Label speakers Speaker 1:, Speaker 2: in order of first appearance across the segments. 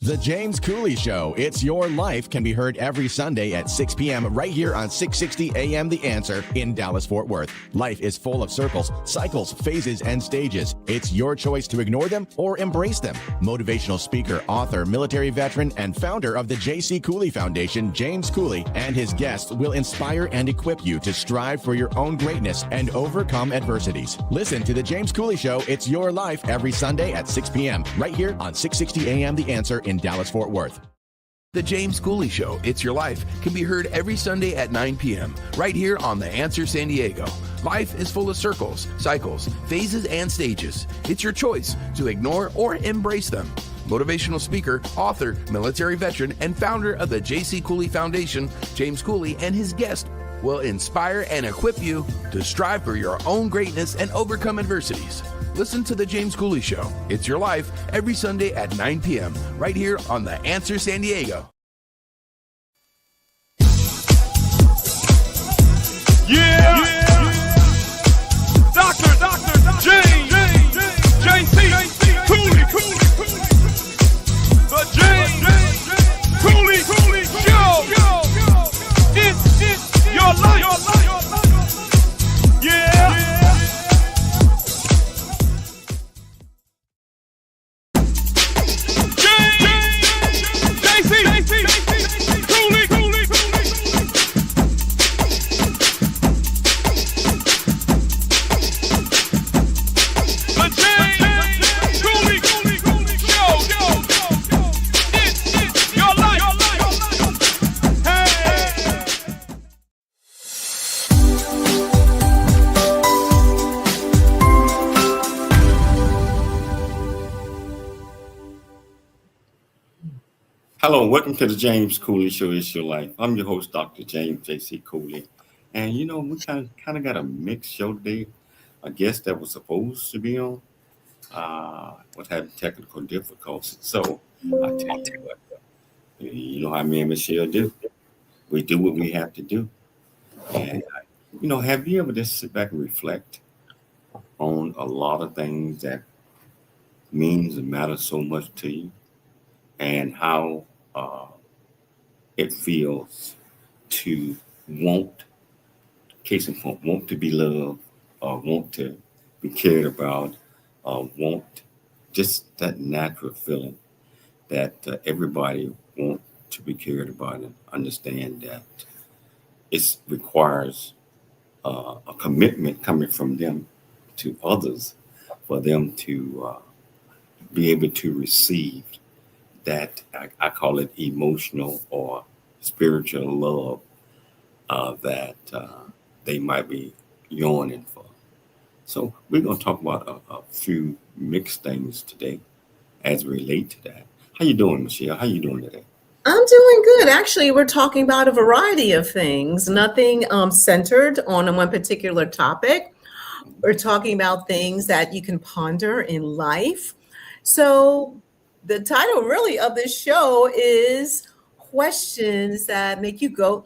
Speaker 1: The James Cooley Show, It's Your Life, can be heard every Sunday at 6 p.m. right here on 660 AM The Answer in Dallas-Fort Worth. Life is full of circles, cycles, phases, and stages. It's your choice to ignore them or embrace them. Motivational speaker, author, military veteran, and founder of the J.C. Cooley Foundation, James Cooley, and his guests will inspire and equip you to strive for your own greatness and overcome adversities. Listen to The James Cooley Show, It's Your Life, every Sunday at 6 p.m. right here on 660 AM The Answer in Dallas-Fort Worth.
Speaker 2: The James Cooley Show, It's Your Life, can be heard every Sunday at 9 p.m. right here on The Answer San Diego. Life is full of circles, cycles, phases, and stages. It's your choice to ignore or embrace them. Motivational speaker, author, military veteran, and founder of the J.C. Cooley Foundation, James Cooley, and his guest will inspire and equip you to strive for your own greatness and overcome adversities. Listen to The James Cooley Show, It's Your Life, every Sunday at 9 p.m. right here on The Answer San Diego.
Speaker 3: Yeah! Dr. James J.C. Cooley. The James Cooley Show. It's your life. Yeah!
Speaker 4: Hello, and welcome to the James Cooley Show, It's Your Life. I'm your host, Dr. James J.C. Cooley. And, you know, we kind of got a mixed show today. A guest that was supposed to be on was having technical difficulties. So I tell you what, you know how me and Michelle do. We do what we have to do. And, you know, have you ever just sit back and reflect on a lot of things that means and matter so much to you, and how it feels to want, case in point, want to be loved, or want to be cared about, or want just that natural feeling that everybody wants to be cared about, and understand that it requires a commitment coming from them to others for them to be able to receive that, I call it emotional or spiritual love that they might be yearning for. So we're going to talk about a few mixed things today as relate to that. How you doing, Michelle? How you doing today?
Speaker 5: I'm doing good. Actually, we're talking about a variety of things, nothing centered on one particular topic. We're talking about things that you can ponder in life. So, the title really of this show is Questions That Make You Go,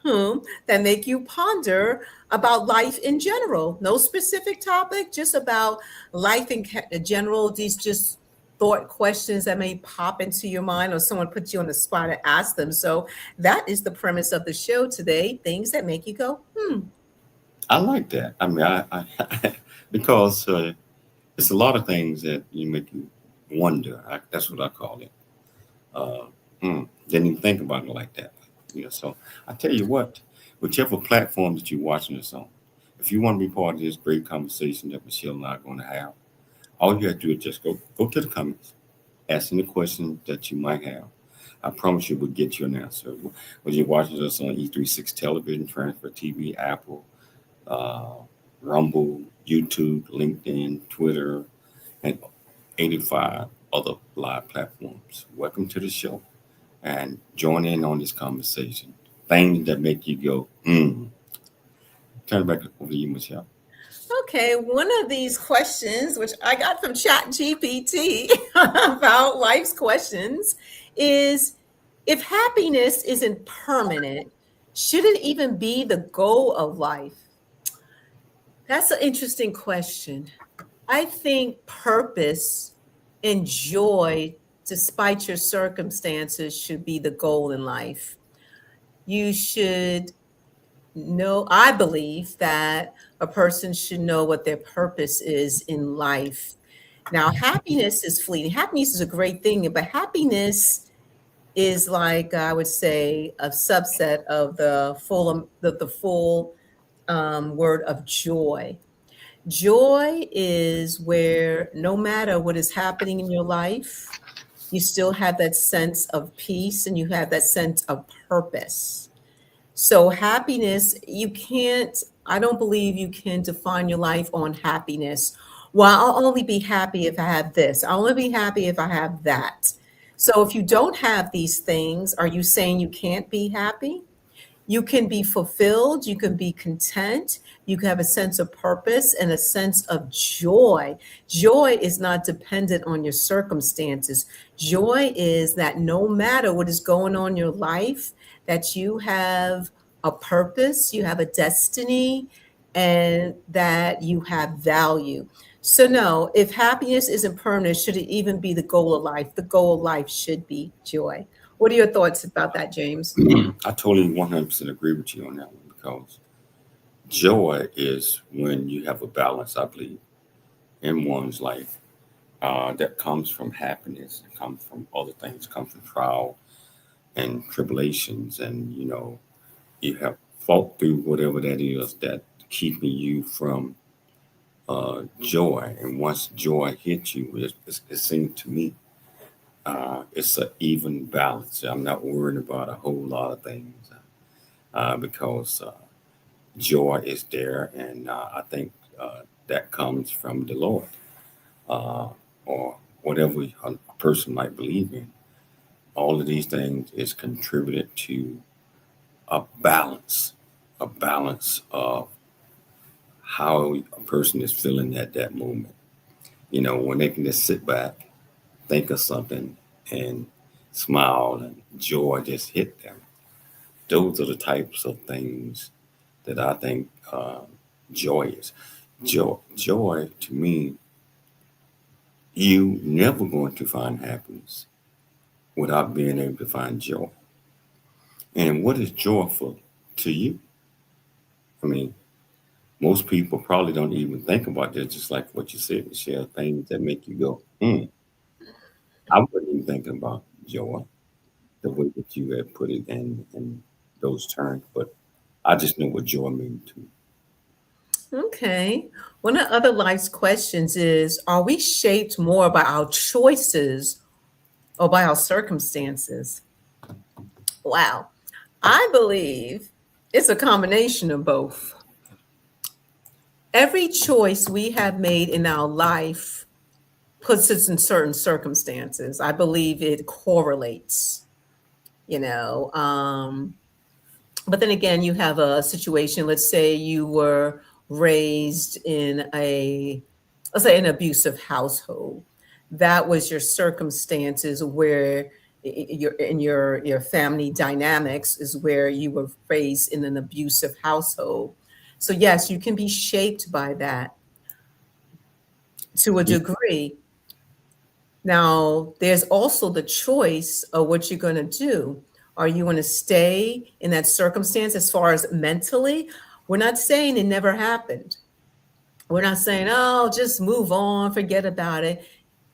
Speaker 5: that make you ponder about life in general. No specific topic, just about life in general. These just thought questions that may pop into your mind or someone puts you on the spot and ask them. So that is the premise of the show today. Things that make you go,
Speaker 4: I like that. I mean, I because it's a lot of things that you make you wonder. That's what I call it. Uh, didn't even think about it like that. So I tell you what, whichever platform that you're watching this on, if you want to be part of this great conversation that Michelle and I are going to have, all you have to do is just go to the comments, ask any question that you might have. I promise you we'll get you an answer. Whether you're watching us on E36 television, Transfer TV, Apple, uh, Rumble, YouTube, LinkedIn, Twitter, and 85 other live platforms. Welcome to the show and join in on this conversation. Things that make you go, Turn it back over to you, Michelle.
Speaker 5: Okay, one of these questions, which I got from ChatGPT about life's questions, is if happiness isn't permanent, should it even be the goal of life? That's an interesting question. I think purpose and joy, despite your circumstances, should be the goal in life. You should know, I believe that a person should know what their purpose is in life. Now, happiness is fleeting. Happiness is a great thing, but happiness is like I would say a subset of the full word of joy. Joy is where no matter what is happening in your life, you still have that sense of peace and you have that sense of purpose. So happiness, I don't believe you can define your life on happiness. Well, I'll only be happy if I have this. I'll only be happy if I have that. So if you don't have these things, are you saying you can't be happy? You can be fulfilled, you can be content, you can have a sense of purpose and a sense of joy. Joy is not dependent on your circumstances. Joy is that no matter what is going on in your life, that you have a purpose, you have a destiny, and that you have value. So no, if happiness isn't permanent, should it even be the goal of life? The goal of life should be joy. What are your thoughts about that, James?
Speaker 4: I totally 100% agree with you on that one because joy is when you have a balance, I believe, in one's life that comes from happiness, it comes from other things, comes from trial and tribulations, and you have fought through whatever that is that keeping you from joy. And once joy hits you, it seems to me it's an even balance. I'm not worried about a whole lot of things because joy is there, and I think that comes from the Lord or whatever a person might believe in. All of these things is contributed to a balance of how a person is feeling at that moment. When they can just sit back, think of something, and smile, and joy just hit them. Those are the types of things that I think joy is. Joy to me, you never going to find happiness without being able to find joy. And what is joyful to you? I mean, most people probably don't even think about that, just like what you said, Michelle, things that make you go, I wasn't even thinking about joy the way that you had put it in those terms, but I just know what joy means to me.
Speaker 5: Okay. One of the other life's questions is, are we shaped more by our choices or by our circumstances? Wow. I believe it's a combination of both. Every choice we have made in our life puts us in certain circumstances. I believe it correlates, you know. But then again, you have a situation, let's say you were raised in let's say an abusive household. That was your circumstances where your family dynamics is where you were raised in an abusive household. So yes, you can be shaped by that to a degree. Now, there's also the choice of what you're going to do. Are you going to stay in that circumstance as far as mentally? We're not saying it never happened. We're not saying, oh, just move on, forget about it.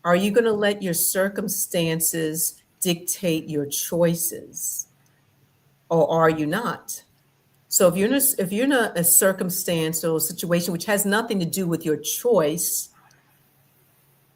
Speaker 5: Are you going to let your circumstances dictate your choices, or are you not? So if you're in a circumstance or a situation which has nothing to do with your choice,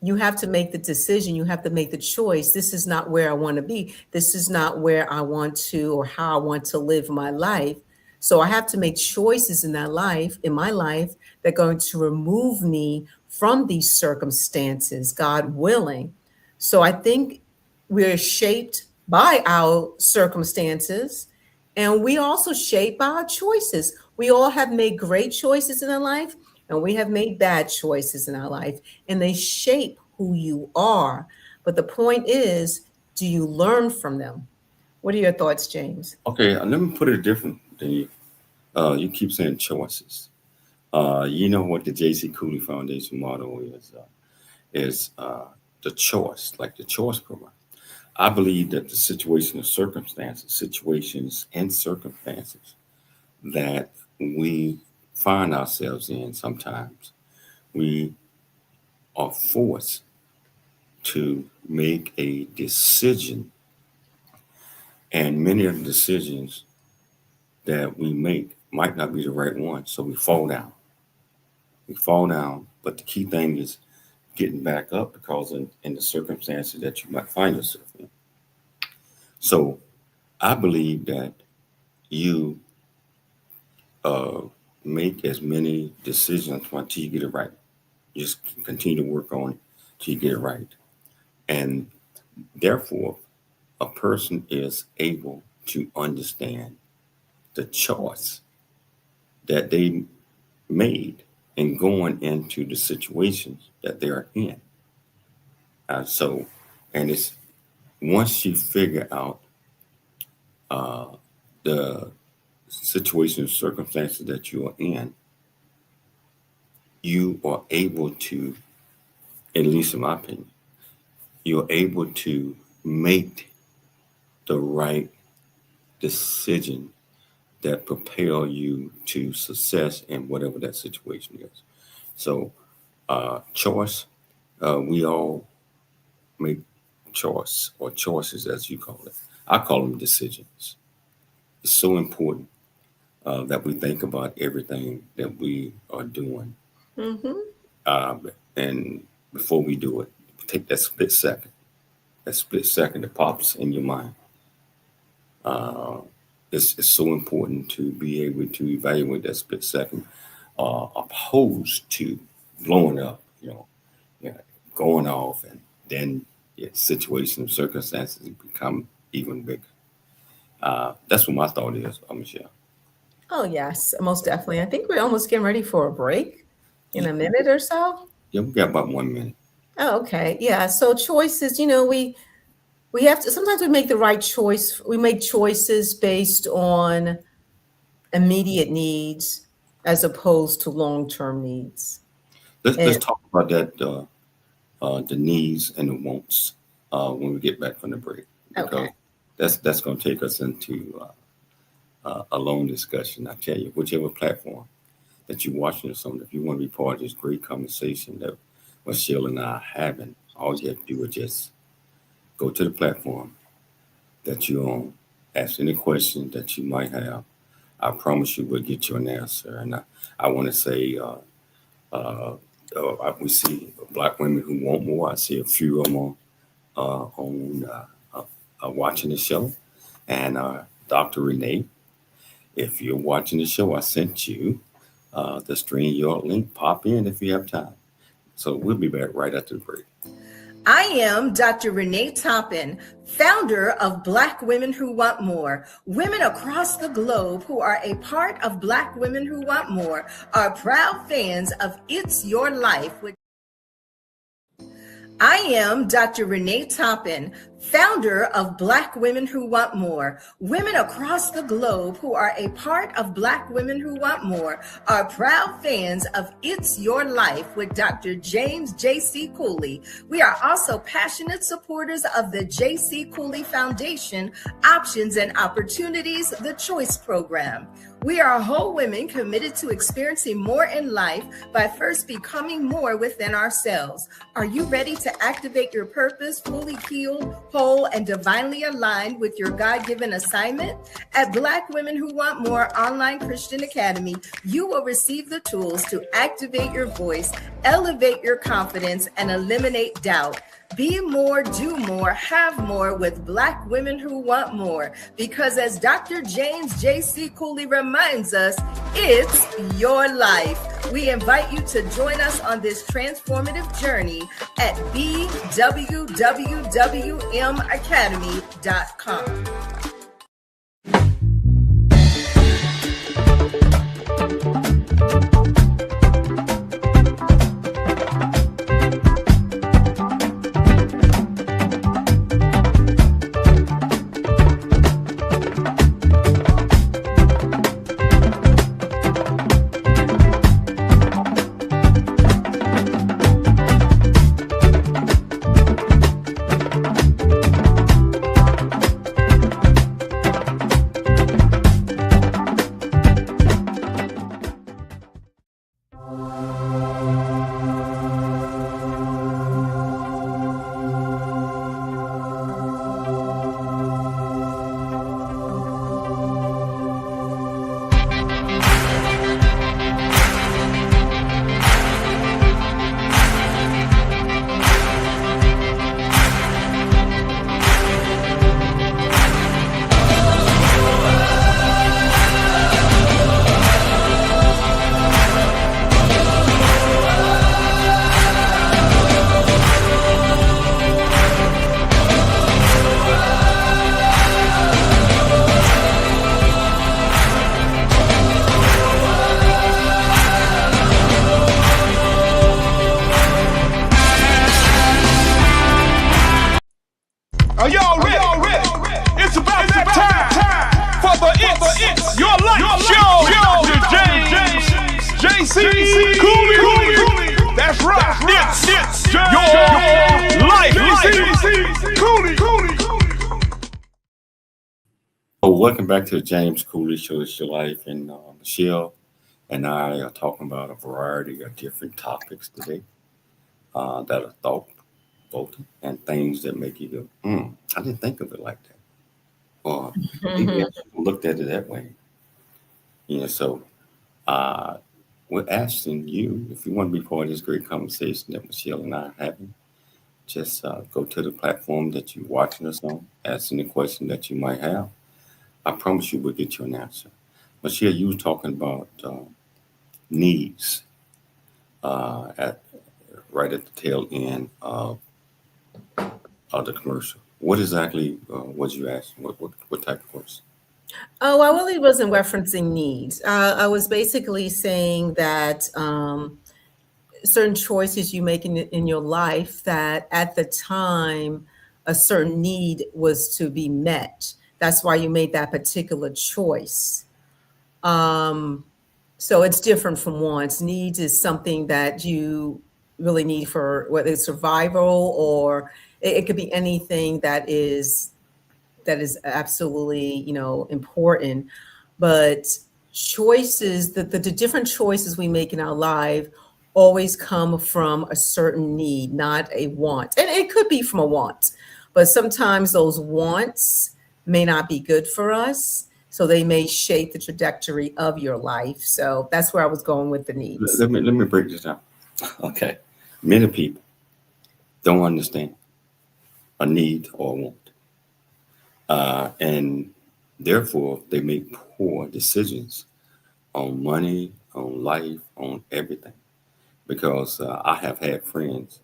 Speaker 5: you have to make the decision. You have to make the choice. This is not where I want to be. This is not where I want to or how I want to live my life. So I have to make choices in my life, that are going to remove me from these circumstances, God willing. So I think we're shaped by our circumstances, and we also shape our choices. We all have made great choices in our life, and we have made bad choices in our life, and they shape who you are. But the point is, do you learn from them? What are your thoughts, James?
Speaker 4: Okay, let me put it different than you. You keep saying choices. You know what the J.C. Cooley Foundation motto is the choice, like the choice program. I believe that the situations and circumstances that we find ourselves in sometimes, we are forced to make a decision. And many of the decisions that we make might not be the right one. So we fall down. We fall down. But the key thing is getting back up, because in the circumstances that you might find yourself in. So I believe that you make as many decisions until you get it right. You just continue to work on it till you get it right. And therefore, a person is able to understand the choice that they made in going into the situations that they're in. And it's once you figure out the situations, circumstances that you are in, you are able to, at least in my opinion, you're able to make the right decision that propel you to success in whatever that situation is. So, choice, we all make choice or choices, as you call it. I call them decisions. It's so important that we think about everything that we are doing.
Speaker 5: Mm-hmm.
Speaker 4: And before we do it, take that split second that pops in your mind. It's so important to be able to evaluate that split second, opposed to blowing up, going off, and then situations, circumstances become even bigger. That's what my thought is, Michelle.
Speaker 5: Oh, yes, most definitely. I think we're almost getting ready for a break in a minute or so.
Speaker 4: Yeah, we got about 1 minute.
Speaker 5: Oh, okay. Yeah. So choices, we have to, sometimes we make the right choice. We make choices based on immediate needs as opposed to long-term needs.
Speaker 4: Let's
Speaker 5: And
Speaker 4: talk about that, the needs and the wants, when we get back from the break, because
Speaker 5: okay.
Speaker 4: that's going to take us into a long discussion. I tell you, whichever platform that you're watching us on, if you want to be part of this great conversation that Michelle and I are having, all you have to do is just go to the platform that you're on, ask any questions that you might have. I promise you we'll get you an answer. And I want to say, we see Black women who want more. I see a few of them on watching the show. And Dr. Renee, if you're watching the show, I sent you the Stream York link. Pop in if you have time. So we'll be back right after the break.
Speaker 5: I am Dr. Renee Toppin, founder of Black Women Who Want More. Women across the globe who are a part of Black Women Who Want More are proud fans of It's Your Life. I am Dr. Renee Toppin, founder of Black Women Who Want More. Women across the globe who are a part of Black Women Who Want More are proud fans of It's Your Life with Dr. James J.C. Cooley. We are also passionate supporters of the J.C. Cooley Foundation Options and Opportunities, the Choice Program. We are whole women committed to experiencing more in life by first becoming more within ourselves. Are you ready to activate your purpose, fully healed, whole, and divinely aligned with your God-given assignment? At Black Women Who Want More Online Christian Academy, you will receive the tools to activate your voice, elevate your confidence, and eliminate doubt. Be more, do more, have more with Black Women Who Want More. Because as Dr. James J.C. Cooley reminds us, it's your life. We invite you to join us on this transformative journey at bwwmacademy.com.
Speaker 3: Are y'all ready? It's about that time for the It's Your Life show. Dr. James J.C. Cooley. That's right. It's your life. Cooley.
Speaker 4: Oh, welcome back to the James Cooley Show. It's Your Life. And Michelle and I are talking about a variety of different topics today that are thought-provoking and things that make you go, I didn't think of it like that. Or maybe I looked at it that way. So we're asking you, if you want to be part of this great conversation that Michelle and I are having, just go to the platform that you're watching us on, ask any question that you might have. I promise you we'll get you an answer. Michelle, you were talking about needs right at the tail end of the commercial. What exactly was you asking? What type of question?
Speaker 5: Oh, I really wasn't referencing needs. I was basically saying that certain choices you make in your life that at the time a certain need was to be met. That's why you made that particular choice. So it's different from wants. Needs is something that you really need for whether it's survival or it could be anything that is absolutely, important. But choices, the different choices we make in our life always come from a certain need, not a want. And it could be from a want, but sometimes those wants may not be good for us. So they may shape the trajectory of your life. So that's where I was going with the needs.
Speaker 4: Let me break this down. Okay. Many people don't understand a need or a want. And therefore, they make poor decisions on money, on life, on everything. Because I have had friends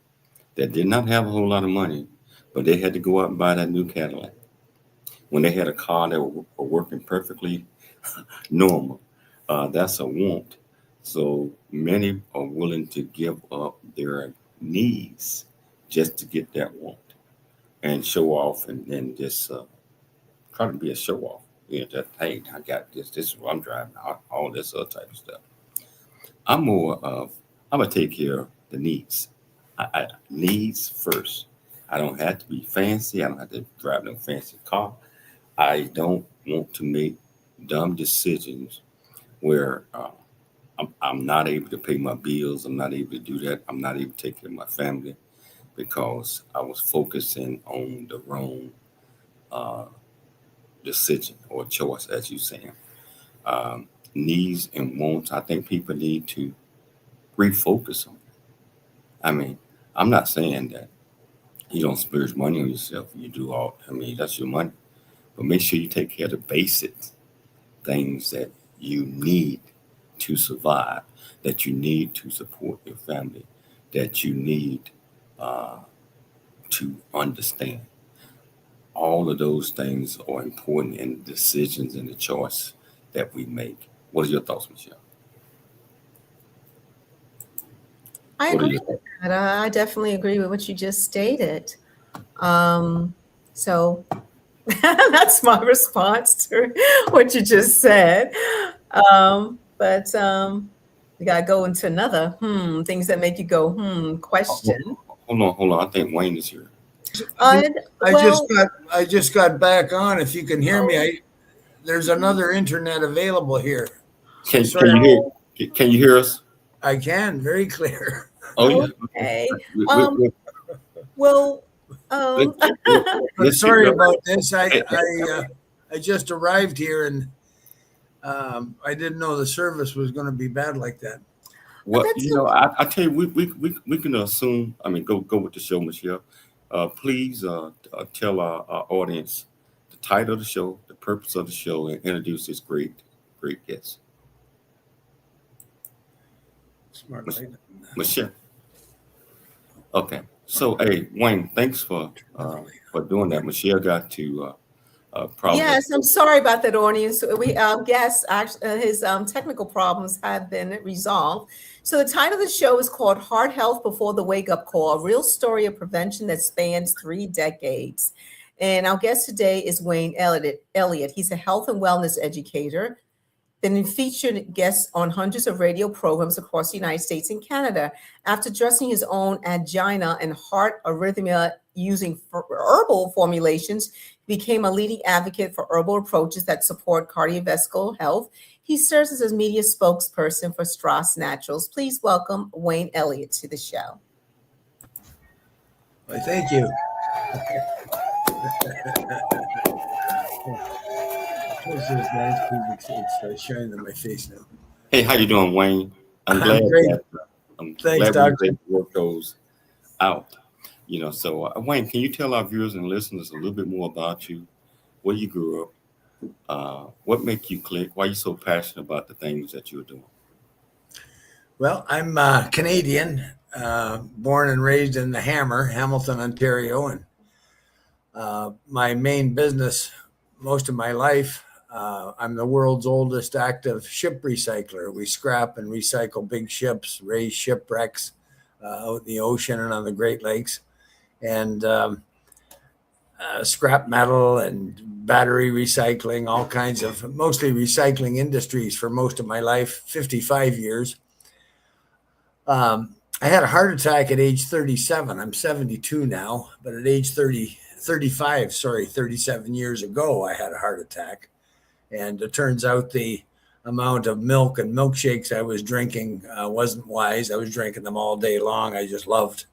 Speaker 4: that did not have a whole lot of money, but they had to go out and buy that new Cadillac when they had a car that were working perfectly normal. That's a want. So many are willing to give up their needs just to get that want and show off and just try to be a show off. You know, just, hey, I got this. This is what I'm driving. All this other type of stuff. I'm more of, I'm going to take care of the needs. Needs first. I don't have to be fancy. I don't have to drive no fancy car. I don't want to make dumb decisions where I'm not able to pay my bills. I'm not able to do that. I'm not able to take care of my family because I was focusing on the wrong decision or choice, as you saying. Needs and wants, I think people need to refocus on. I mean, I'm not saying that you don't splurge money on yourself. You do all, I mean, that's your money. But make sure you take care of the basic things that you need to survive, that you need to support your family, that you need to understand. All of those things are important in the decisions and the choice that we make. What are your thoughts, Michelle?
Speaker 5: I agree with that. I definitely agree with what you just stated. So that's my response to what you just said. But we got to go into another things that make you go question.
Speaker 4: Hold on. I think Wayne is here.
Speaker 6: I just got back on. If you can hear me, there's another internet available here.
Speaker 4: Can you hear us?
Speaker 6: I can, very clear.
Speaker 4: Oh yeah.
Speaker 5: Okay.
Speaker 6: Sorry about this. I just arrived here and I didn't know the service was going to be bad like that.
Speaker 4: Well, you know, I tell you, we can assume. I mean, go with the show, Michelle. Please tell our audience the title of the show, the purpose of the show, and introduce this great guest.
Speaker 6: Smart
Speaker 4: Michelle. Okay. So, hey, Wayne, thanks for doing that. Michelle got to probably.
Speaker 5: Yes, I'm sorry about that, audience. We guess actually his technical problems have been resolved. So the title of the show is called Heart Health Before the Wake Up Call, a real story of prevention that spans 3 decades. And our guest today is Wayne Elliott. He's a health and wellness educator, been featured guests on hundreds of radio programs across the United States and Canada. After addressing his own angina and heart arrhythmia using herbal formulations, he became a leading advocate for herbal approaches that support cardiovascular health. He serves as a media spokesperson for Strauss Naturals. Please welcome Wayne Elliott to the show.
Speaker 6: Well, thank you. It's shining on my face now.
Speaker 4: Hey, how you doing, Wayne? I'm glad
Speaker 6: Thanks, Doctor.
Speaker 4: We work those out. You know, so Wayne, can you tell our viewers and listeners a little bit more about you, where you grew up, what make you click, why you so passionate about the things that you're doing?
Speaker 6: Well, I'm Canadian, born and raised in the Hamilton, Ontario, and my main business most of my life, I'm the world's oldest active ship recycler. We scrap and recycle big ships, raise shipwrecks out in the ocean and on the Great Lakes, and scrap metal and battery recycling, all kinds of mostly recycling industries for most of my life, 55 years. I had a heart attack at age 37. I'm 72 now, but at age 37 years ago, I had a heart attack. And it turns out the amount of milk and milkshakes I was drinking wasn't wise. I was drinking them all day long. I just loved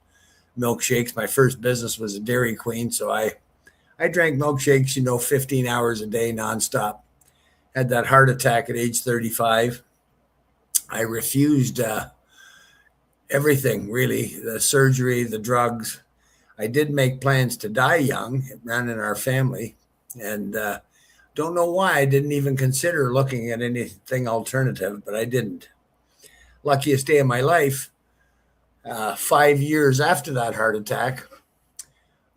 Speaker 6: milkshakes. My first business was a Dairy Queen, so I drank milkshakes, 15 hours a day nonstop. Had that heart attack at age 35. I refused everything, really, the surgery, the drugs. I did make plans to die young. It ran in our family. And don't know why I didn't even consider looking at anything alternative, but I didn't. luckiest day of my life, 5 years after that heart attack,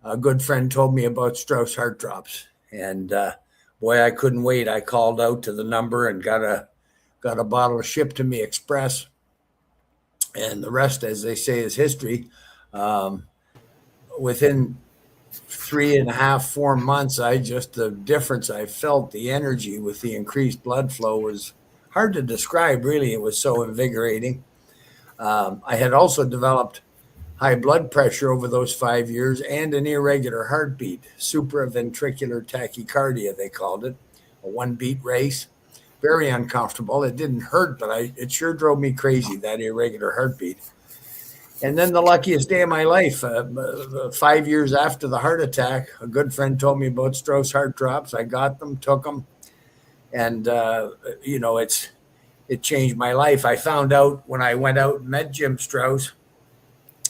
Speaker 6: a good friend told me about Strauss heart drops. And boy, I couldn't wait. I called out to the number and got a bottle shipped to me express. And the rest, as they say, is history. Within 3.5, 4 months, the difference I felt, the energy with the increased blood flow was hard to describe, really. It was so invigorating. I had also developed high blood pressure over those 5 years and an irregular heartbeat, supraventricular tachycardia, they called it, a 1-beat race. Very uncomfortable. It didn't hurt, but it sure drove me crazy, that irregular heartbeat. And then the luckiest day of my life, 5 years after the heart attack, a good friend told me about Strauss heart drops. I got them, took them, and it changed my life. I found out when I went out and met Jim Strauss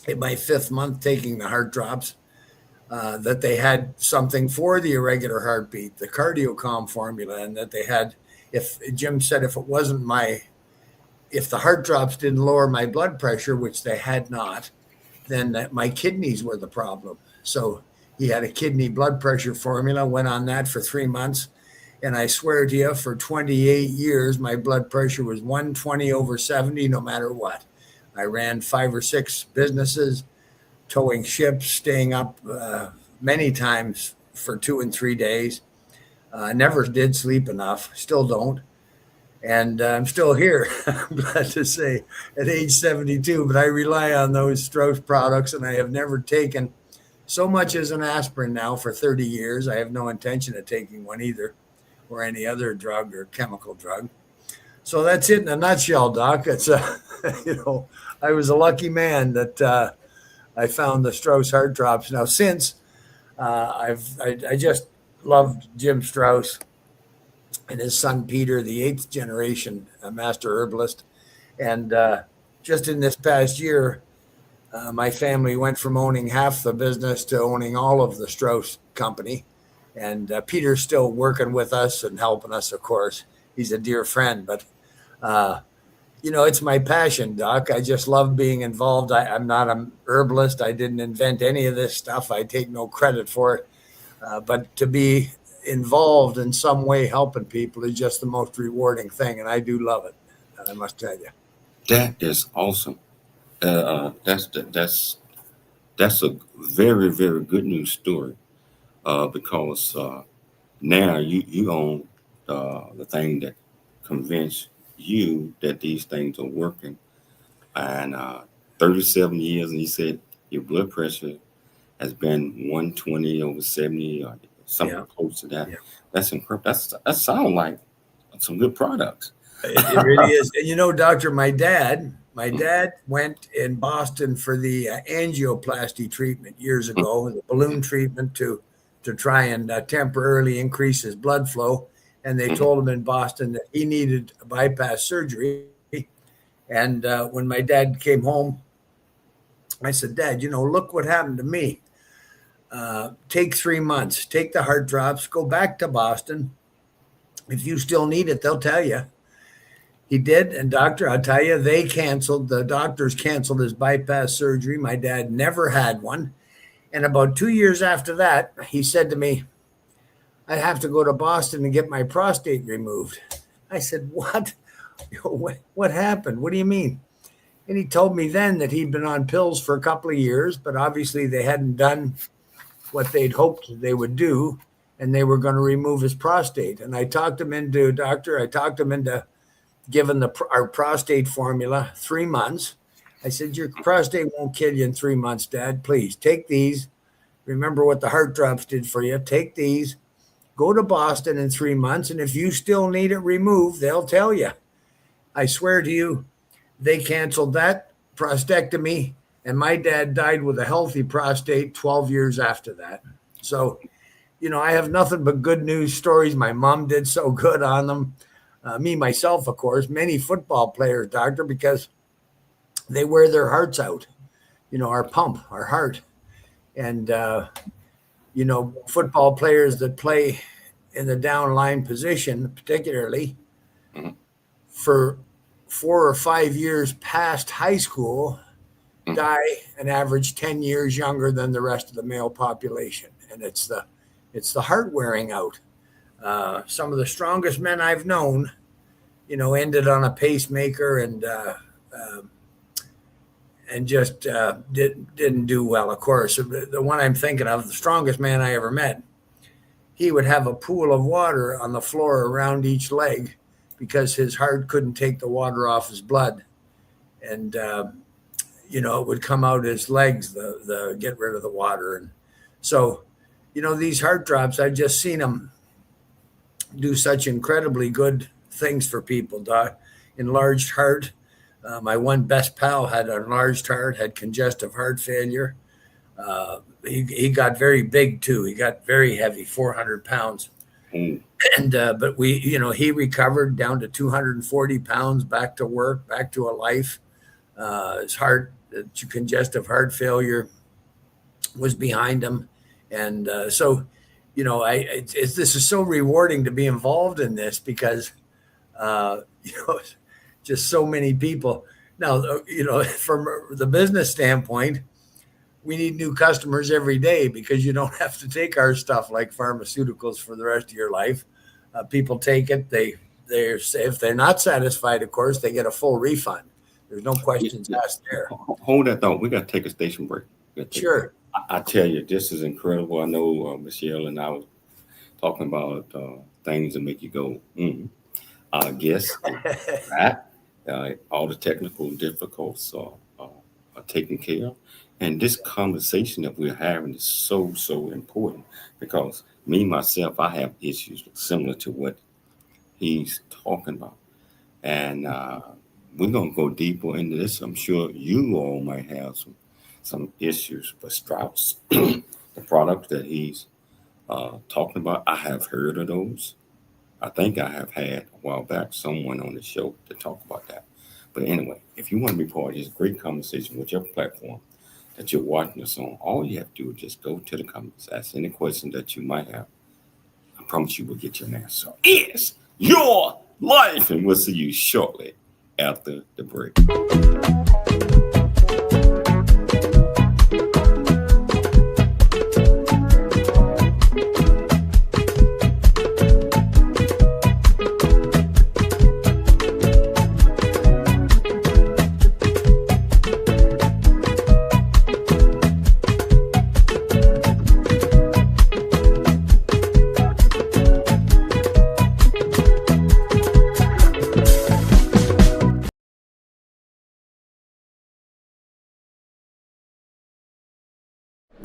Speaker 6: in my 5th month taking the heart drops, that they had something for the irregular heartbeat, the CardioCalm formula, and that they had, Jim said if the heart drops didn't lower my blood pressure, which they had not, then my kidneys were the problem. So he had a kidney blood pressure formula, went on that for 3 months. And I swear to you, for 28 years, my blood pressure was 120/70, no matter what. I ran 5 or 6 businesses, towing ships, staying up many times for 2 and 3 days. Never did sleep enough, still don't. And I'm still here, I'm glad to say, at age 72. But I rely on those Strauss products, and I have never taken so much as an aspirin now for 30 years. I have no intention of taking one either, or any other drug or chemical drug. So that's it in a nutshell, Doc. It's I was a lucky man that I found the Strauss heart drops. Now, since I just loved Jim Strauss and his son Peter, the 8th generation master herbalist, and just in this past year, my family went from owning half the business to owning all of the Strauss company. And Peter's still working with us and helping us, of course. He's a dear friend, but it's my passion, Doc. I just love being involved. I'm not an herbalist. I didn't invent any of this stuff. I take no credit for it. But to be involved in some way helping people is just the most rewarding thing, and I do love it, I must tell you.
Speaker 4: That is awesome. That's a very, very good news story, because now you own the thing that convinced you that these things are working. And 37 years, and you said your blood pressure has been 120/70 or something close to that. Yeah. That's incredible. That sounds like some good products.
Speaker 6: It really is. And Doctor, my dad went in Boston for the angioplasty treatment years ago, the balloon treatment to try and temporarily increase his blood flow. And they told him in Boston that he needed a bypass surgery. And when my dad came home, I said, Dad, look what happened to me. Take 3 months, take the heart drops, go back to Boston. If you still need it, they'll tell you. He did. And doctor, I'll tell you, the doctors canceled his bypass surgery. My dad never had one. And about 2 years after that, he said to me, I have to go to Boston and get my prostate removed. I said, what? What happened? What do you mean? And he told me then that he'd been on pills for a couple of years, but obviously they hadn't done what they'd hoped they would do, and they were going to remove his prostate. And I talked him into giving our prostate formula 3 months. I said, your prostate won't kill you in 3 months, Dad. Please take these. Remember what the heart drops did for you. Take these. Go to Boston in 3 months, and if you still need it removed, they'll tell you. I swear to you, they canceled that prostatectomy, and my dad died with a healthy prostate 12 years after that. So, I have nothing but good news stories. My mom did so good on them. Me, myself, of course, many football players, doctor, because they wear their hearts out, our pump, our heart. And, football players that play in the down line position, particularly for 4 or 5 years past high school die an average 10 years younger than the rest of the male population. And it's the heart wearing out. Some of the strongest men I've known, ended on a pacemaker and just didn't do well. Of course, the one I'm thinking of, the strongest man I ever met, he would have a pool of water on the floor around each leg because his heart couldn't take the water off his blood. And, it would come out his legs, the get rid of the water. And so, these heart drops, I've just seen them do such incredibly good things for people. Enlarged heart. My one best pal had an enlarged heart, had congestive heart failure. He got very big too. He got very heavy, 400 pounds. And, but he recovered down to 240 pounds, back to work, back to a life. His heart, congestive heart failure was behind him. And so, this is so rewarding to be involved in this because, just so many people. Now, from the business standpoint, we need new customers every day because you don't have to take our stuff like pharmaceuticals for the rest of your life. People take it. If they're not satisfied, of course, they get a full refund. There's no questions asked there.
Speaker 4: Hold that thought. We got to take a station break.
Speaker 6: Sure.
Speaker 4: I tell you, this is incredible. I know Michelle and I was talking about things that make you go, I guess that all the technical difficulties are taken care of. And this conversation that we're having is so, so important because myself, I have issues similar to what he's talking about. And we're going to go deeper into this. I'm sure you all might have some issues, but Strauss, the product that he's talking about, I have heard of those. I think I have had a while back someone on the show to talk about that. But anyway, if you want to be part of this great conversation with your platform that you're watching us on, all you have to do is just go to the comments, ask any question that you might have. I promise you will get your answer. It's your life, and we'll see you shortly after the break.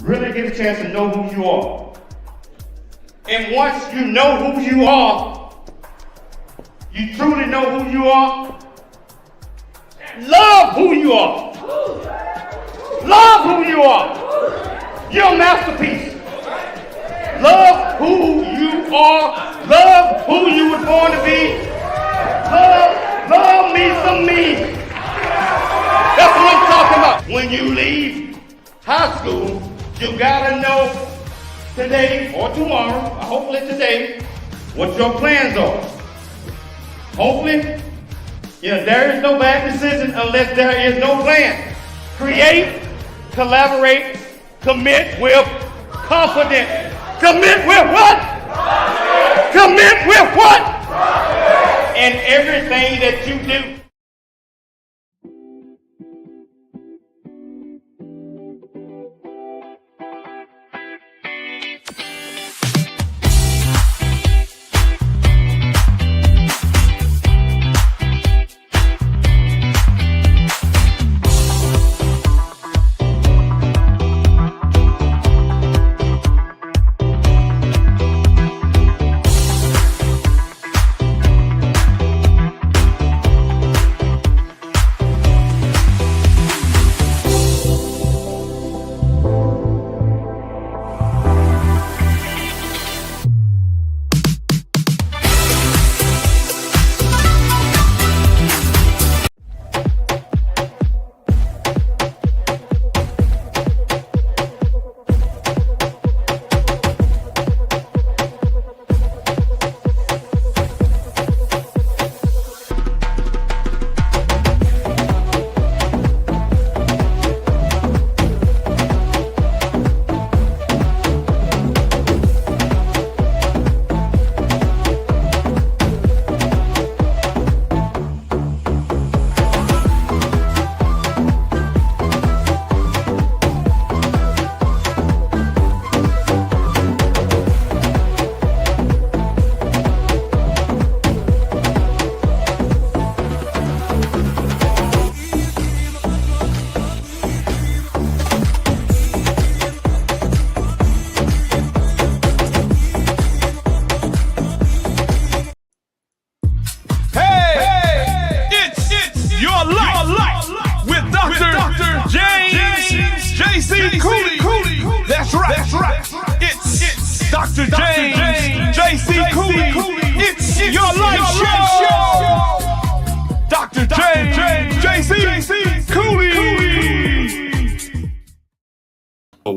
Speaker 3: Really get a chance to know who you are. And once you know who you are, you truly know who you are, love who you are. Love who you are. You're a masterpiece. Love who you are. Love who you were born to be. Love me some me. That's what I'm talking about. When you leave high school, you gotta know today or tomorrow, hopefully today, what your plans are. Hopefully, there is no bad decision unless there is no plan. Create, collaborate, commit with confidence. Commit with what? Commit with what? And everything that you do.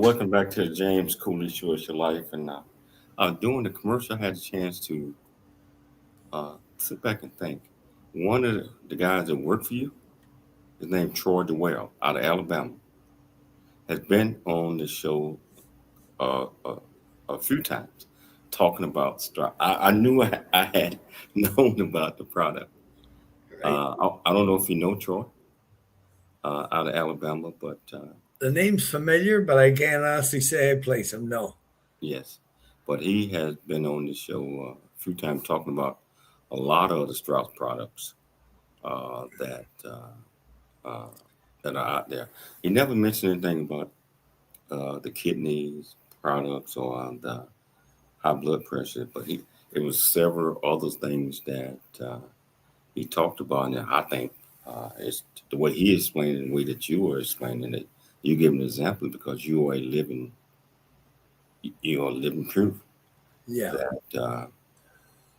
Speaker 4: welcome back to the James Cooley Show. It's your life. And during the commercial, I had a chance to sit back and think. One of the guys that worked for you is named Troy DeWell out of Alabama. Has been on the show a few times talking about Strauss. I knew I had known about the product. Right. I don't know if you know Troy out of Alabama, but
Speaker 6: the name's familiar, but I can't honestly say I place him. No.
Speaker 4: Yes, but he has been on the show a few times talking about a lot of the Strauss products that are out there. He never mentioned anything about the kidneys products or the high blood pressure, but it was several other things that he talked about, and I think it's the way he explained it, the way that you were explaining it. You give an example because you are living proof.
Speaker 6: Yeah.
Speaker 4: That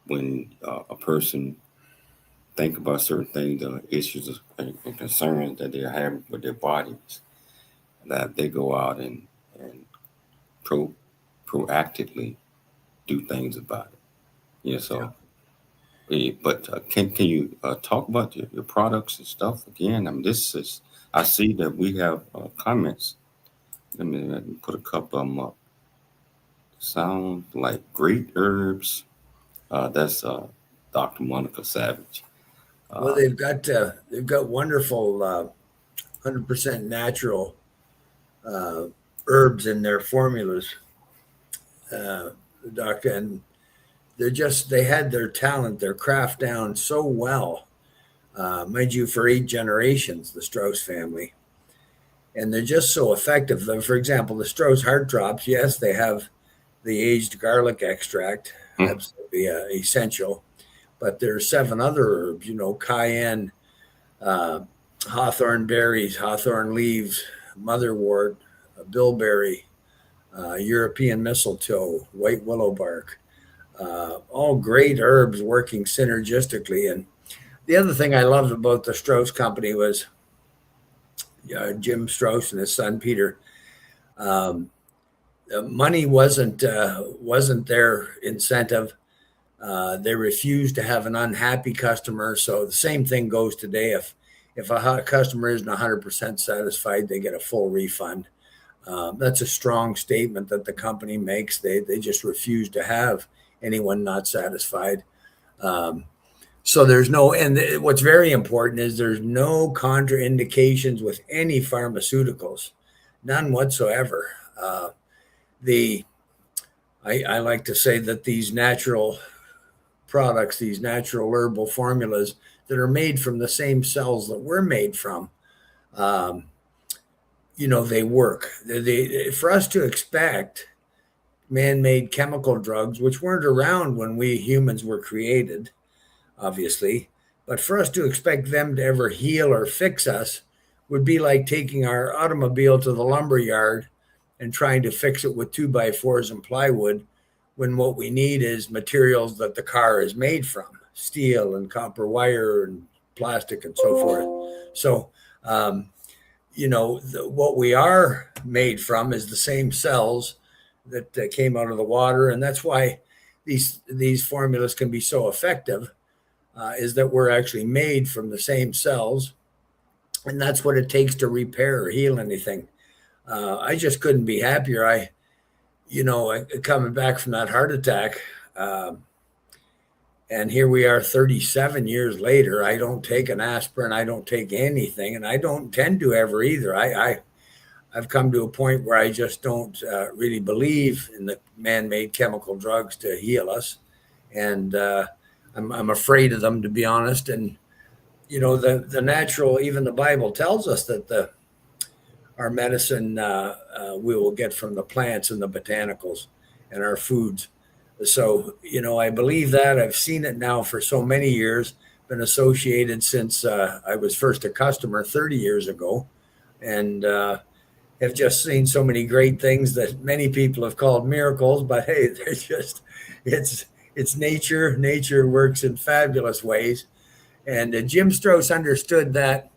Speaker 4: when a person think about certain things, issues and concerns that they're having with their bodies, that they go out and proactively do things about it. Yeah. So, but can you talk about your products and stuff again? I mean, I see that we have comments. Let me put a couple of them up. Sound like great herbs. That's Dr. Monica Savage.
Speaker 6: Well, they've got wonderful 100% natural herbs in their formulas, doctor, and they had their talent, their craft down so well. Mind you, for 8 generations, the Strauss family, and they're just so effective. For example, the Strauss heart drops, yes, they have the aged garlic extract, absolutely essential. But there's 7 other herbs, cayenne, hawthorn berries, hawthorn leaves, motherwort, bilberry, European mistletoe, white willow bark, all great herbs working synergistically. And the other thing I loved about the Strauss company was Jim Strauss and his son Peter. Money wasn't their incentive. They refused to have an unhappy customer. So the same thing goes today. If a customer isn't 100% satisfied, they get a full refund. That's a strong statement that the company makes. They just refuse to have anyone not satisfied. So there's and what's very important is there's no contraindications with any pharmaceuticals, none whatsoever. I like to say that these natural products, these natural herbal formulas that are made from the same cells that we're made from, they work. For us to expect man-made chemical drugs, which weren't around when we humans were created, obviously, but for us to expect them to ever heal or fix us would be like taking our automobile to the lumber yard and trying to fix it with 2x4s and plywood, when what we need is materials that the car is made from, steel and copper wire and plastic and so forth. So, what we are made from is the same cells that came out of the water. And that's why these formulas can be so effective, is that we're actually made from the same cells. And that's what it takes to repair or heal anything. I just couldn't be happier. Coming back from that heart attack, and here we are 37 years later. I don't take an aspirin. I don't take anything, and I don't tend to ever either. I've come to a point where I just don't really believe in the man-made chemical drugs to heal us, and I'm afraid of them, to be honest. And the natural, even the Bible tells us that our medicine we will get from the plants and the botanicals and our foods. So, I believe that. I've seen it now for so many years, been associated since I was first a customer 30 years ago, and have just seen so many great things that many people have called miracles. But hey, they're just, it's nature. Nature works in fabulous ways. And Jim Strauss understood that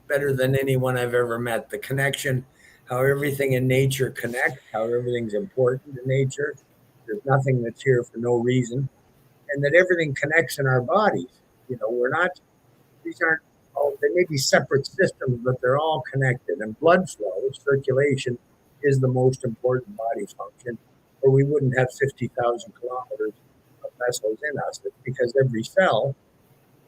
Speaker 6: better than anyone I've ever met. The connection, how everything in nature connects, how everything's important in nature. There's nothing that's here for no reason, and that everything connects in our bodies. We're not, these aren't, they may be separate systems, but they're all connected. And blood flow, circulation, is the most important body function, or we wouldn't have 50,000 kilometers of vessels in us. It's because every cell,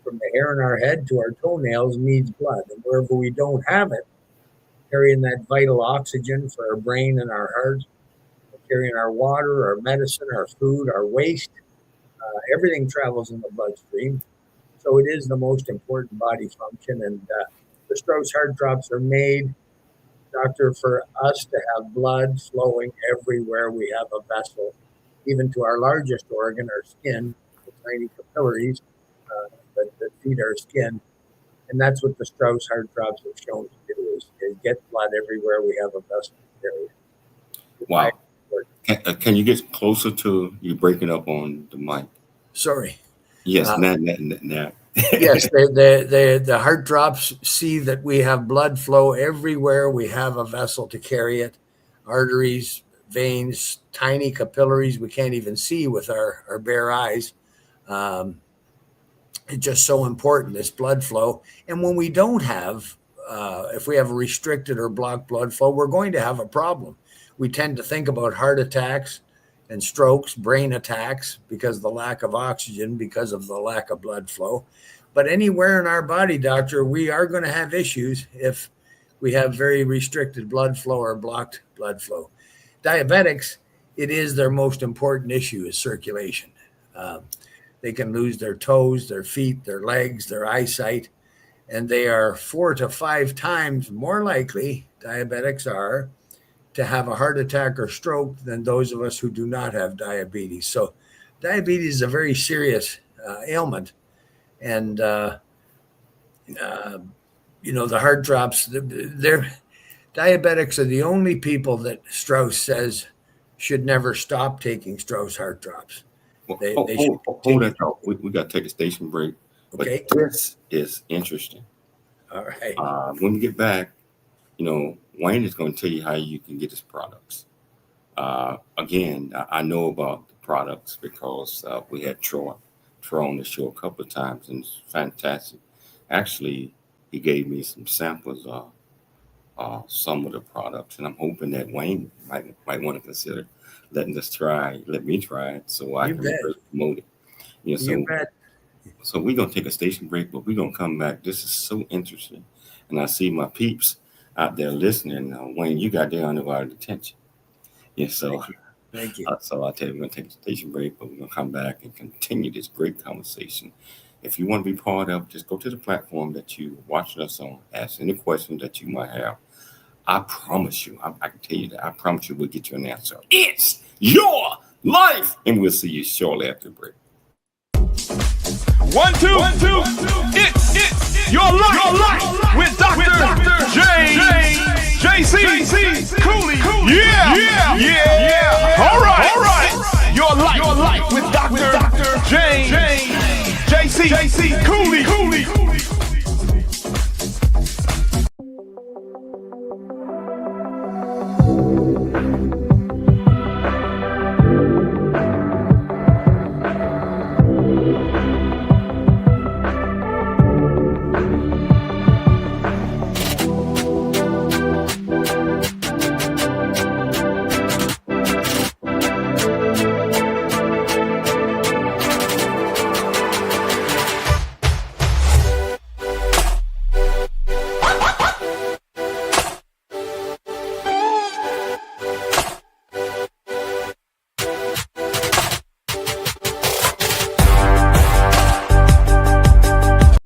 Speaker 6: from the hair in our head to our toenails, needs blood. And wherever we don't have it, carrying that vital oxygen for our brain and our heart, carrying our water, our medicine, our food, our waste, everything travels in the bloodstream. So it is the most important body function. And the Strauss heart drops are made, doctor, for us to have blood flowing everywhere we have a vessel, even to our largest organ, our skin, the tiny capillaries that feed our skin. And that's what the Strauss heart drops have shown to do, is get blood everywhere we have a vessel to carry.
Speaker 4: Wow. Can you get closer to you breaking up on the mic?
Speaker 6: Sorry.
Speaker 4: Yes, now.
Speaker 6: Yes, the heart drops see that we have blood flow everywhere we have a vessel to carry it. Arteries, veins, tiny capillaries we can't even see with our bare eyes. It's just so important, this blood flow. And when we don't have, if we have a restricted or blocked blood flow, we're going to have a problem. We tend to think about heart attacks and strokes, brain attacks, because of the lack of oxygen, because of the lack of blood flow. But anywhere in our body, doctor, we are going to have issues if we have very restricted blood flow or blocked blood flow. Diabetics, it is their most important issue, is circulation. They can lose their toes, their feet, their legs, their eyesight, and they are 4 to 5 times more likely, diabetics are, to have a heart attack or stroke than those of us who do not have diabetes. So diabetes is a very serious ailment. And, the heart drops, diabetics are the only people that Strauss says should never stop taking Strauss heart drops.
Speaker 4: Hold that thought. We got to take a station break.
Speaker 6: Okay.
Speaker 4: But this is interesting.
Speaker 6: All right.
Speaker 4: When we get back, Wayne is going to tell you how you can get his products. Again, I know about the products because we had Troy on the show a couple of times, and it's fantastic. Actually, he gave me some samples of some of the products, and I'm hoping that Wayne might want to consider let me try it so I can promote it.
Speaker 6: You bet.
Speaker 4: So we're going to take a station break, but we're going to come back. This is so interesting. And I see my peeps out there listening. Wayne, you got their undivided attention. Yeah, so
Speaker 6: thank you.
Speaker 4: So I tell you, we're going to take a station break, but we're going to come back and continue this great conversation. If you want to be part of, just go to the platform that you're watching us on. Ask any questions that you might have. I promise you, I can tell you that. I promise you we'll get you an answer. It's your life. And we'll see you shortly after the break.
Speaker 7: 1, 2, 1, 2. It's your life with Dr. James JC Cooley. Yeah. All right. Your life with Dr. James JC Cooley.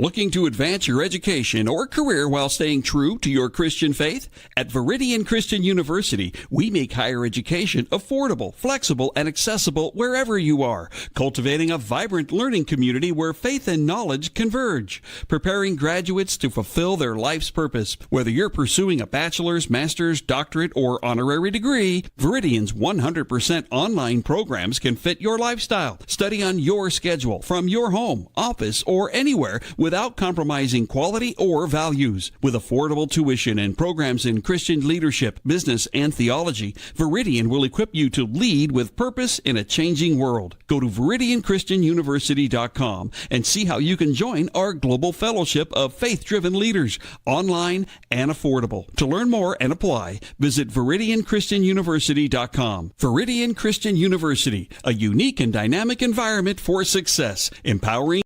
Speaker 8: Looking to advance your education or career while staying true to your Christian faith? At Viridian Christian University, we make higher education affordable, flexible, and accessible wherever you are, cultivating a vibrant learning community where faith and knowledge converge, preparing graduates to fulfill their life's purpose. Whether you're pursuing a bachelor's, master's, doctorate, or honorary degree, Viridian's 100% online programs can fit your lifestyle. Study on your schedule from your home, office, or anywhere with without compromising quality or values. With affordable tuition and programs in Christian leadership, business, and theology, Viridian will equip you to lead with purpose in a changing world. Go to ViridianChristianUniversity.com and see how you can join our global fellowship of faith-driven leaders, online and affordable. To learn more and apply, visit ViridianChristianUniversity.com. Viridian Christian University, a unique and dynamic environment for success, empowering.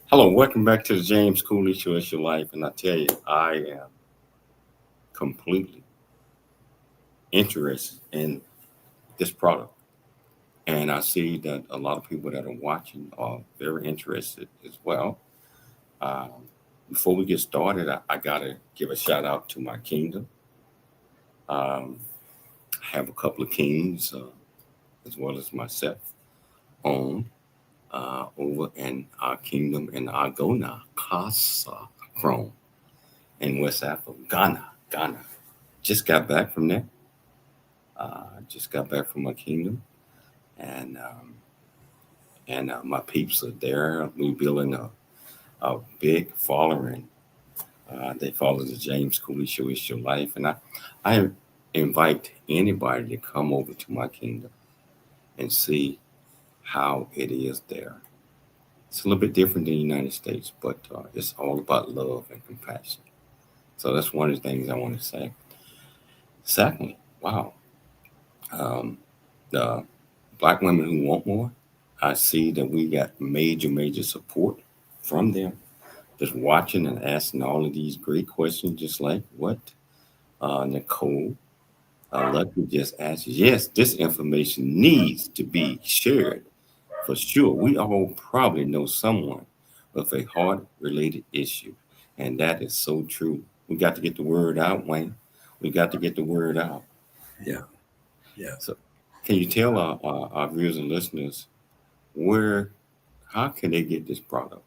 Speaker 4: Hello, welcome back to the James Cooley Show. It's your life, and I tell you, I am completely interested in this product, and I see that a lot of people that are watching are very interested as well. Before we get started, I gotta give a shout out to my kingdom. I have a couple of kings, as well as myself, on over in our kingdom in Agona, Casa Chrome in West Africa, Ghana. Just got back from there. Just got back from my kingdom, and my peeps are there. We're building a big following. They follow the James Cooley Show. It's your life, and I invite anybody to come over to my kingdom and see how it is there. It's a little bit different than the United States, but it's all about love and compassion. So that's one of the things I want to say. Secondly, wow, the Black women who want more, I see that we got major support from them, just watching and asking all of these great questions, just like what Nicole Lucky just asked. Yes, this information needs to be shared. For sure, we all probably know someone with a heart-related issue, and that is so true. We got to get the word out, Wayne. We got to get the word out.
Speaker 6: Yeah.
Speaker 4: So, can you tell our viewers and listeners how can they get this product?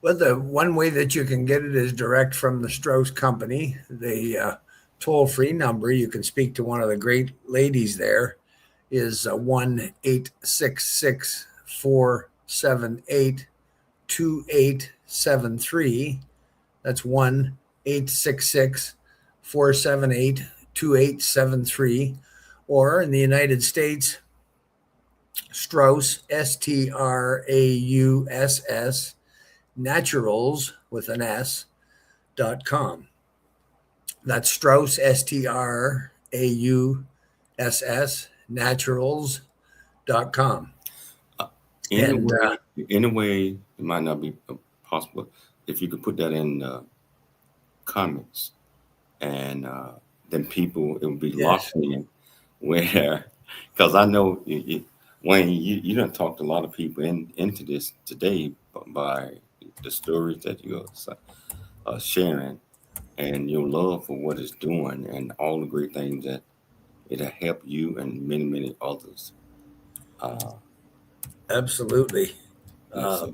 Speaker 6: Well, the one way that you can get it is direct from the Strauss Company. The toll-free number, you can speak to one of the great ladies there, is 1-866-478-2873. That's 1-866-478-2873. Or in the United States, Strauss, Strauss, Naturals, with an S.com. That's Strauss, Strauss, naturals.com.
Speaker 4: In a way, it might not be possible if you could put that in comments, and then people, it would be locked in where, because I know, Wayne, you done talked a lot of people into this today by the stories that you're sharing and your love for what it's doing and all the great things that it'll help you and many, many others.
Speaker 6: Absolutely.
Speaker 4: Yes,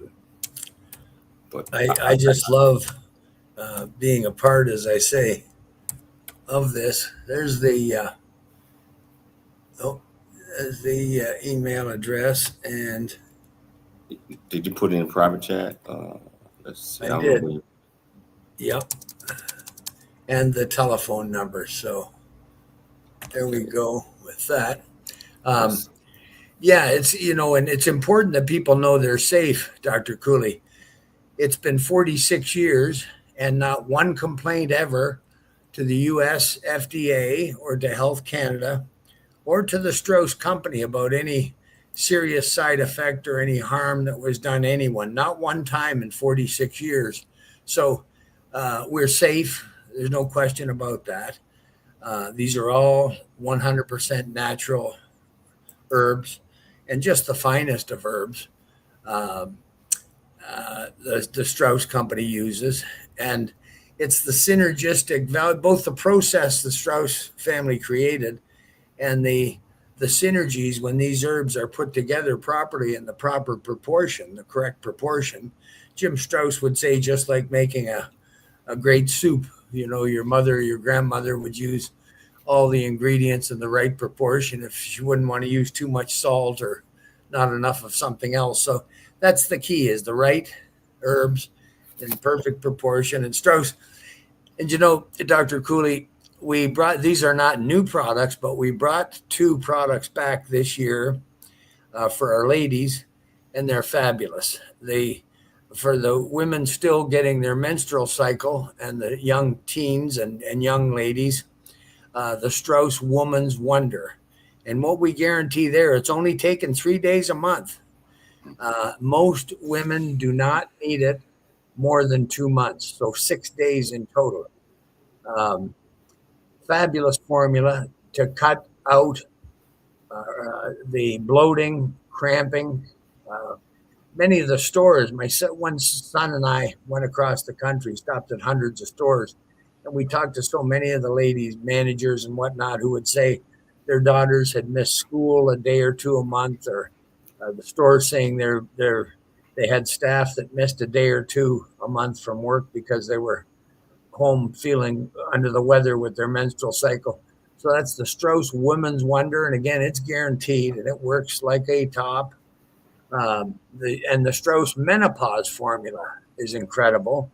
Speaker 4: but
Speaker 6: I just love being a part, as I say, of this. There's the email address, and
Speaker 4: did you put it in private chat? Let's see.
Speaker 6: I did. Yep. And the telephone number. So there we go with that. Yeah, it's, and it's important that people know they're safe, Dr. Cooley. It's been 46 years and not one complaint ever to the US FDA or to Health Canada or to the Strauss Company about any serious side effect or any harm that was done to anyone. Not one time in 46 years. So we're safe. There's no question about that. These are all 100% natural herbs, and just the finest of herbs the Strauss Company uses. And it's the synergistic value, both the process the Strauss family created and the synergies when these herbs are put together properly in the proper proportion, the correct proportion. Jim Strauss would say, just like making a great soup, your mother or your grandmother would use all the ingredients in the right proportion if she wouldn't want to use too much salt or not enough of something else. So that's the key, is the right herbs in perfect proportion. And Strauss, and Dr. Cooley, we brought, these are not new products, but we brought 2 products back this year for our ladies, and they're fabulous. For the women still getting their menstrual cycle and the young teens and young ladies, the Strauss Woman's Wonder. And what we guarantee there, it's only taken 3 days a month. Most women do not need it more than 2 months, so 6 days in total. Fabulous formula to cut out the bloating, cramping. Many of the stores, one son and I went across the country, stopped at hundreds of stores, and we talked to so many of the ladies, managers and whatnot, who would say their daughters had missed school a day or 2 a month, or the store saying they had staff that missed a day or 2 a month from work because they were home feeling under the weather with their menstrual cycle. So that's the Strauss Woman's Wonder. And again, it's guaranteed and it works like a top. The Strauss Menopause formula is incredible.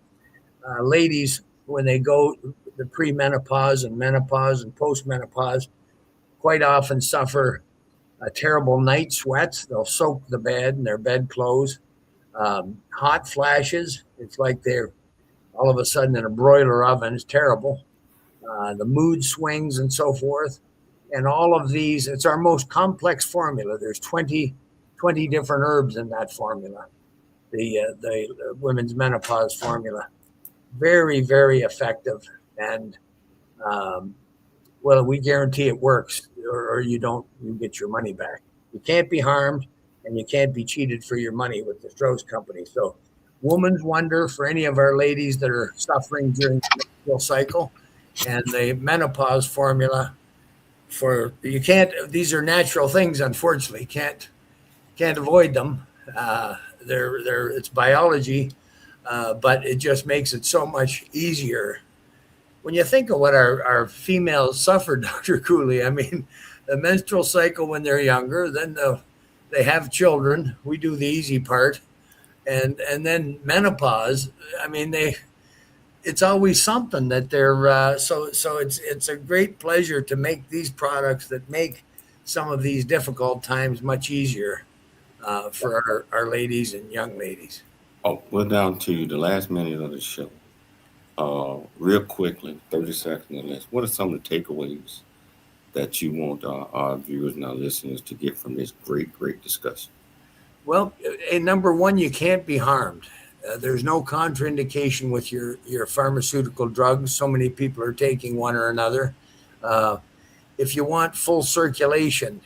Speaker 6: Ladies, when they go the premenopause and menopause and postmenopause, quite often suffer terrible night sweats. They'll soak the bed and their bedclothes. Hot flashes. It's like they're all of a sudden in a broiler oven. It's terrible. The mood swings and so forth. And all of these, it's our most complex formula. There's 20 different herbs in that formula, the women's menopause formula. Very, very effective. And, we guarantee it works, or you get your money back. You can't be harmed and you can't be cheated for your money with the Strauss Company. So Woman's Wonder for any of our ladies that are suffering during the menstrual cycle, and the menopause formula these are natural things, unfortunately. Can't avoid them. It's biology, but it just makes it so much easier. When you think of what our females suffer, Dr. Cooley, I mean, the menstrual cycle when they're younger, then they have children. We do the easy part. And then menopause, I mean, it's always something that they're, so it's a great pleasure to make these products that make some of these difficult times much easier for our ladies and young ladies.
Speaker 4: Oh, we're down to the last minute of the show. Real quickly, 30 seconds or less. What are some of the takeaways that you want our viewers and our listeners to get from this great discussion?
Speaker 6: Well, number one, you can't be harmed. There's no contraindication with your pharmaceutical drugs. So many people are taking one or another. If you want full circulation,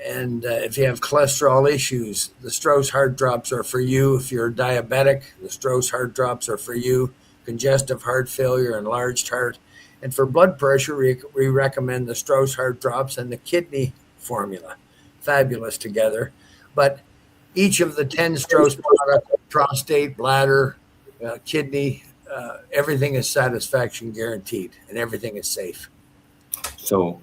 Speaker 6: and if you have cholesterol issues, the Strauss heart drops are for you. If you're diabetic, the Strauss heart drops are for you. Congestive heart failure, enlarged heart. And for blood pressure, we recommend the Strauss heart drops and the kidney formula. Fabulous together. But each of the 10 Strauss products, prostate, bladder, kidney, everything is satisfaction guaranteed and everything is safe.
Speaker 4: So,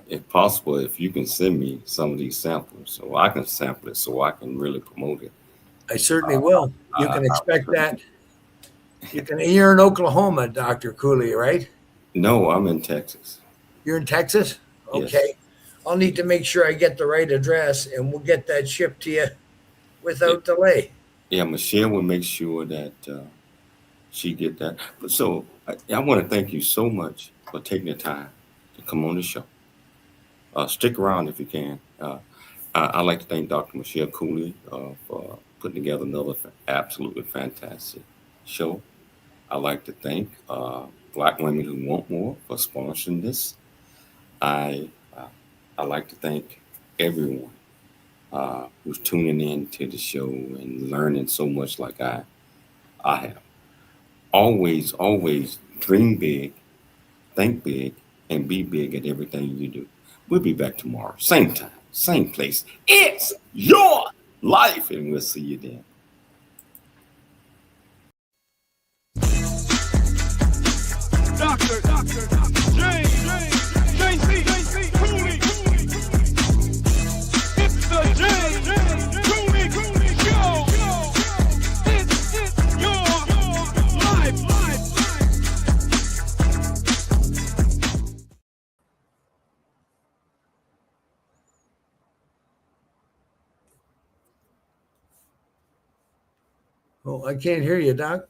Speaker 4: if possible, if you can send me some of these samples so I can sample it so I can really promote it.
Speaker 6: I certainly will. You can expect that. You're in Oklahoma, Dr. Cooley, right?
Speaker 4: No, I'm in Texas.
Speaker 6: You're in Texas? Okay.
Speaker 4: Yes.
Speaker 6: I'll need to make sure I get the right address and we'll get that shipped to you without delay.
Speaker 4: Yeah, Michelle will make sure that she get that. But so I want to thank you so much for taking the time to come on the show. Stick around if you can. I'd like to thank Dr. Michelle Cooley for putting together another absolutely fantastic show. I'd like to thank Black Women Who Want More for sponsoring this. I'd like to thank everyone who's tuning in to the show and learning so much like I have. Always dream big, think big, and be big at everything you do. We'll be back tomorrow, same time, same place. It's your life, and we'll see you then.
Speaker 7: Dr. James J.C. Cooley. It's the James Cooley Show. It's your life.
Speaker 6: Oh, I can't hear you, Doc.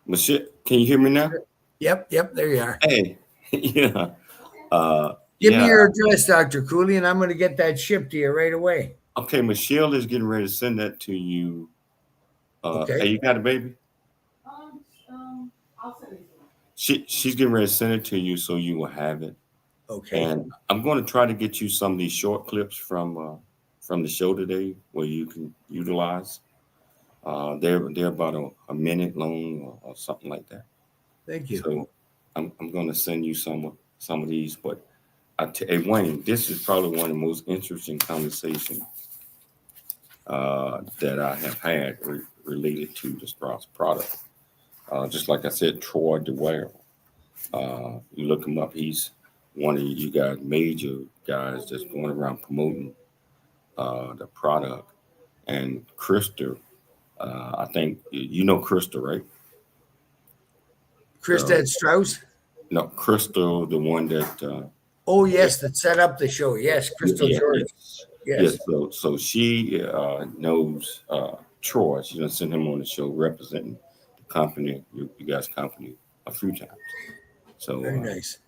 Speaker 4: Michelle, can you hear me now?
Speaker 6: Yep, there you are.
Speaker 4: Hey, yeah.
Speaker 6: Give me your address, Dr. Cooley, and I'm going to get that shipped to you right away.
Speaker 4: Okay, Michelle is getting ready to send that to you.
Speaker 6: Okay.
Speaker 4: Hey, you got it, baby?
Speaker 9: I'll send it to you.
Speaker 4: She's getting ready to send it to you so you will have it.
Speaker 6: Okay.
Speaker 4: And I'm going to try to get you some of these short clips from the show today where you can utilize. They're about a minute long or something like that.
Speaker 6: Thank you.
Speaker 4: So I'm going to send you some of these. But hey, Wayne, this is probably one of the most interesting conversations that I have had related to the Strauss product. Just like I said, Troy DeWare. You look him up. He's one of you guys, major guys that's going around promoting the product. And Krista, I think you know Krista, right?
Speaker 6: Krista Strauss?
Speaker 4: No, Crystal, the one that.
Speaker 6: Oh, yes, that set up the show. Yes, Crystal Jordan. Yes.
Speaker 4: So she knows Troy. She's gonna send him on the show representing the company, you guys' company, a few times. So
Speaker 6: very nice.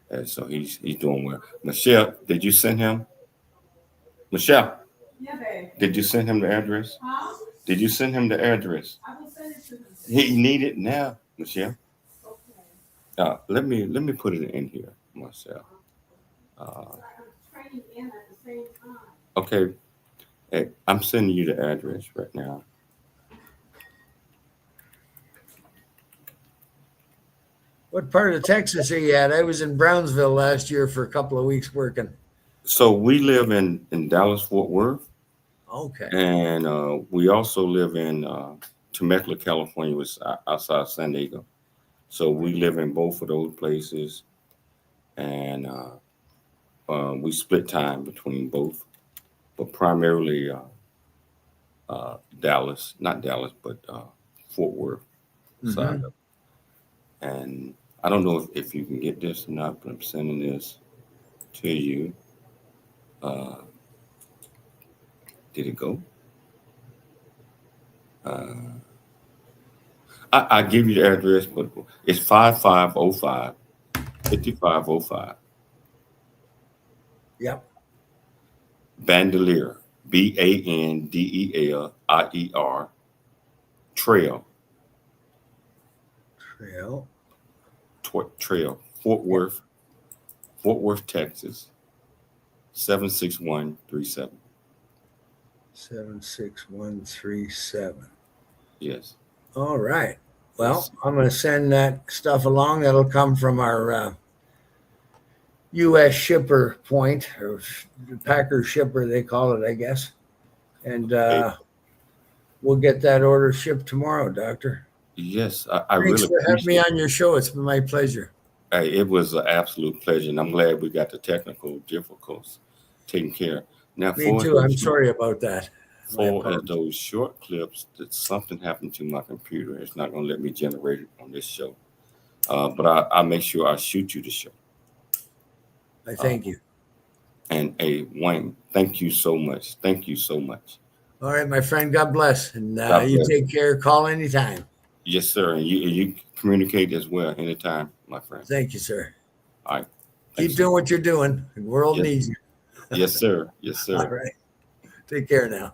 Speaker 4: And so he's doing well. Michelle, did you send him? Michelle?
Speaker 9: Yeah, babe.
Speaker 4: Did you send him the address?
Speaker 9: Huh?
Speaker 4: Did you send him the address?
Speaker 9: I will send it to him.
Speaker 4: He need it now, Michelle.
Speaker 9: Okay.
Speaker 4: Let me put it in here, myself.
Speaker 9: I'm training in at the same time.
Speaker 4: Okay. Hey, I'm sending you the address right now.
Speaker 6: What part of Texas are you at? I was in Brownsville last year for a couple of weeks working.
Speaker 4: So we live in Dallas, Fort Worth.
Speaker 6: Okay.
Speaker 4: And we also live in Temecula, California, which is outside San Diego. So we live in both of those places. And we split time between both. But primarily Dallas, not Dallas, but Fort Worth side of it. And I don't know if you can get this or not, but I'm sending this to you. Did it go? I give you the address, but it's 5505 5505
Speaker 6: Yep.
Speaker 4: Bandelier, Bandelier Trail, Trail, Fort Worth, Texas, 76137.
Speaker 6: 76137.
Speaker 4: Yes.
Speaker 6: All right. Well,
Speaker 4: Yes.
Speaker 6: I'm going to send that stuff along. That'll come from our U.S. shipper point, or packer shipper, they call it, I guess. And we'll get that order shipped tomorrow, Doctor.
Speaker 4: Yes, I
Speaker 6: Thanks
Speaker 4: really
Speaker 6: for having me
Speaker 4: appreciate
Speaker 6: on your show. It's been my pleasure.
Speaker 4: Hey, it was an absolute pleasure, and I'm glad we got the technical difficulties taken care of. Now,
Speaker 6: Me too. I'm sorry about that.
Speaker 4: For those short clips, that something happened to my computer. It's not going to let me generate it on this show. But I'll make sure I shoot you the show.
Speaker 6: I thank you.
Speaker 4: And Wayne, thank you so much. Thank you so much.
Speaker 6: All right, my friend. God bless. And
Speaker 4: God
Speaker 6: you
Speaker 4: bless.
Speaker 6: take care. Call anytime.
Speaker 4: Yes, sir. And you communicate as well anytime, my friend.
Speaker 6: Thank you, sir.
Speaker 4: All right.
Speaker 6: Keep doing what you're doing. The world needs you.
Speaker 4: Yes, sir. Yes, sir.
Speaker 6: All right. Take care now.